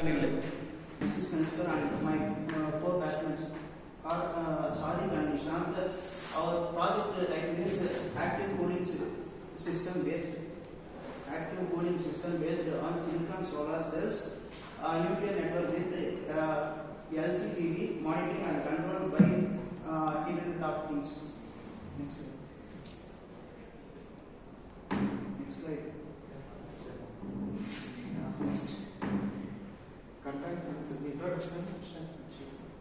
This is Kanishkar and my four batchmates are Sadiq and Nishant. Our project title is active cooling system based on silicon solar cells, nuclear network with LCPV monitoring and controlled by Internet of Things. Next slide. Next. Contents and introduction.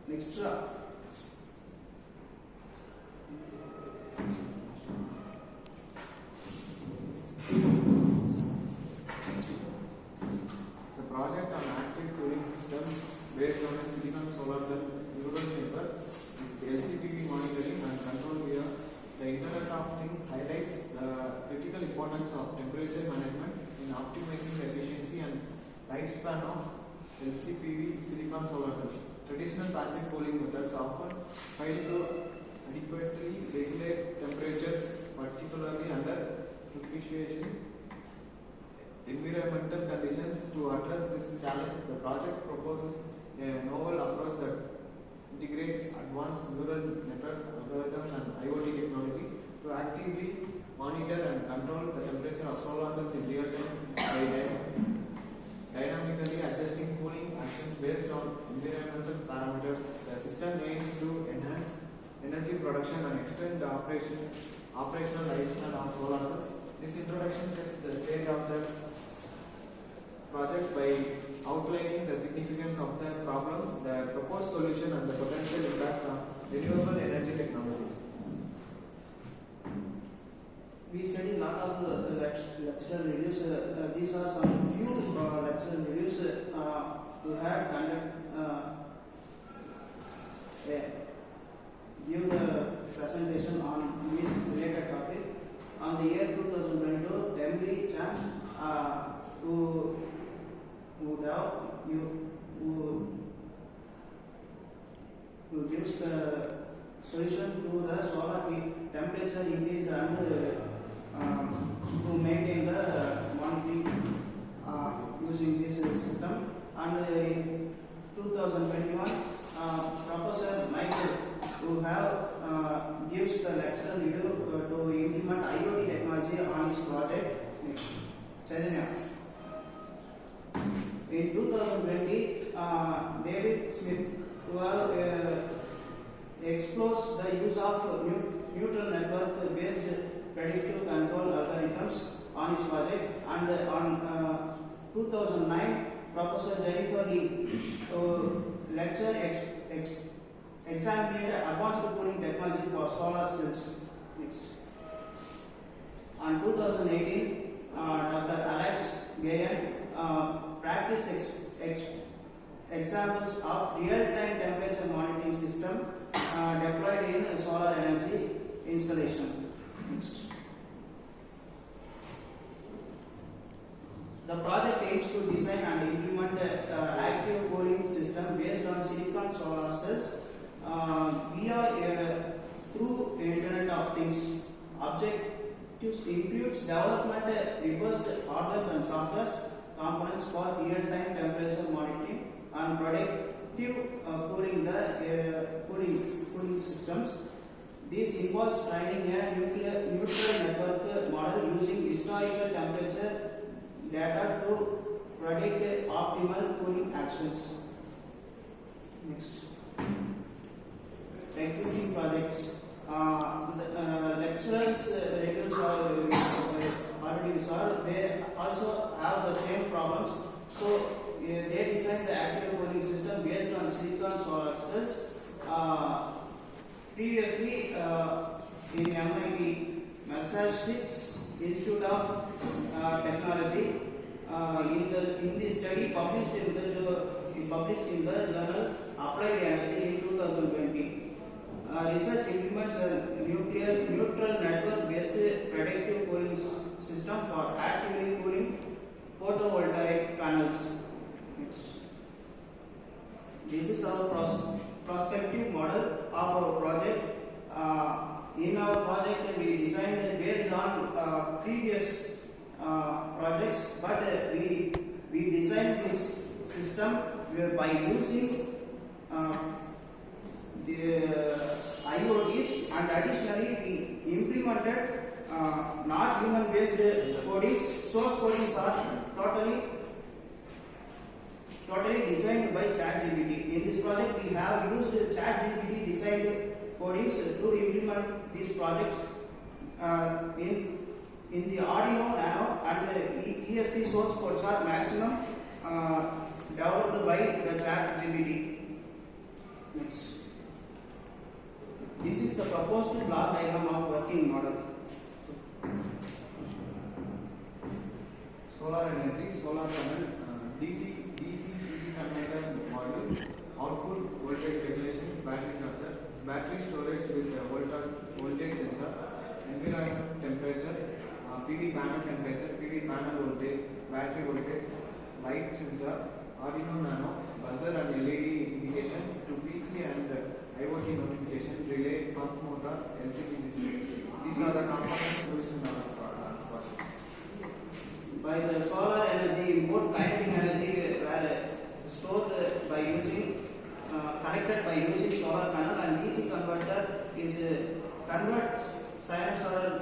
Next. The project on active cooling system based on a silicon solar cell neural network with LCPV monitoring and control via the Internet of Things highlights the critical importance of temperature management in optimizing the efficiency and lifespan of LCPV silicon solar cells. Traditional passive cooling methods often fail to adequately regulate temperatures, particularly under fluctuation environmental conditions. To address this challenge, the project proposes a novel approach that integrates advanced neural networks, algorithms, and IoT technology to actively monitor and control the temperature of solar cells in real time by dynamically adjusting cooling actions based on environmental parameters. The system aims to enhance energy production and extend the operational lifespan of solar cells. This introduction sets the stage of the project by outlining the significance of the problem, the proposed solution, and the potential impact of renewable energy technologies. We studied a lot of lecture reviews. These are some few lecture reviews who had give the presentation on this related topic. On the year 2022, Emily Chan, who gives the solution to the solar temperature increase and to maintain the monitoring using this system. And in 2021, Professor Michael, who gives the lecture review to implement IoT technology on his project. Next, Chaitanya. In 2020, David Smith, who explores the use of neutral network based predictive control algorithms on his project, and on 2009, Professor Jennifer Lee lecture examined advanced cooling technology for solar cells. Next. On 2018, Dr. Alex Gayan practice examples of real-time temperature monitoring system deployed in solar energy installation. Next. The project aims to design and implement active cooling system based on silicon solar cells through Internet of Things. Objectives includes development robust hardware and software components for real-time temperature monitoring and predictive cooling systems. This involves training a neutral network model using historical temperature data to predict optimal cooling actions. Next. Existing projects. Lecturers reviews are already solved. They also have the same problems. So they designed the active cooling system based on silicon solar cells. Previously, in MIT, Massachusetts Institute of Technology, in the study published in the journal Applied Energy in 2020. Research implements a neutral network-based predictive cooling system for actively cooling photovoltaic panels. Next. This is our prospective model of our project. In our project, we designed based on previous projects, but we designed this system by using the IoTs, and additionally we implemented not human based codings. Source codings are totally designed by ChatGPT. In this project we have used ChatGPT designed codings to implement these projects in the Arduino Nano, and the ESP source codes are maximum developed by the ChatGPT. Next. This is the proposed block diagram of working model. Solar energy, solar panel, DC PV converter module, output voltage regulation, battery charger, battery storage with voltage sensor, environment temperature, PV panel temperature, PV panel voltage, battery voltage, light sensor, Arduino Nano, buzzer and LED indication to PC and IoT notification, relay, pump motor, LCD display. These are the components used in our project. By the solar energy, both kinetic energy were stored by using connected by using solar panel, and DC converter is converts sinusoidal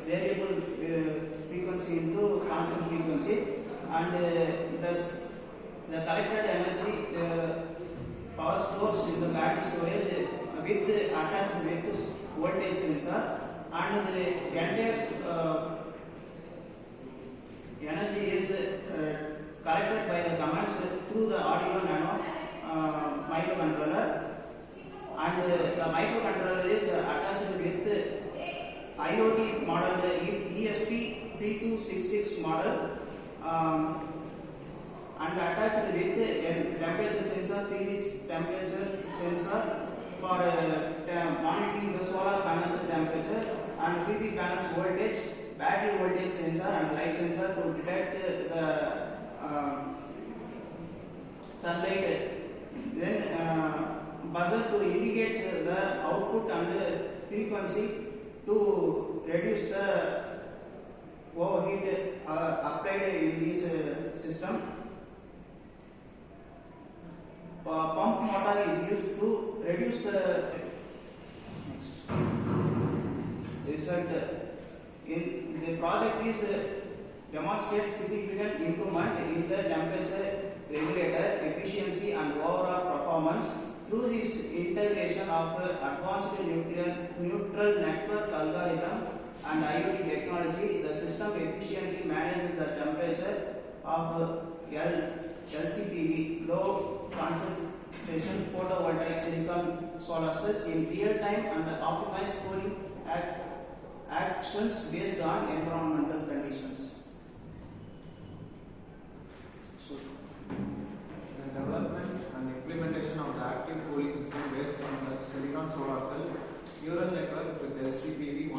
variable frequency into constant frequency, and the collected energy power stores in the battery storage with attached with voltage sensor, and the entire energy is collected by the commands through the Arduino Nano microcontroller, and the microcontroller is attached with IoT model, the ESP3266 model, and attached with temperature sensor, PV temperature sensor for monitoring the solar panels temperature, and PV panels voltage, battery voltage sensor, and light sensor to detect the sunlight. Then buzzer to indicate the output and the frequency to reduce the overheat applied in this system. Pump motor is used to reduce the result. In the project is demonstrate significant improvement in the temperature regulator efficiency and overall performance through this integration of advanced neutral network algorithm and IoT technology. The system efficiently manages the temperature of LCPV, low concentration photovoltaic silicon solar cells, in real time and optimize cooling actions based on environmental conditions. So, The development and implementation of the active cooling system based on the silicon solar cell neural network with LCPV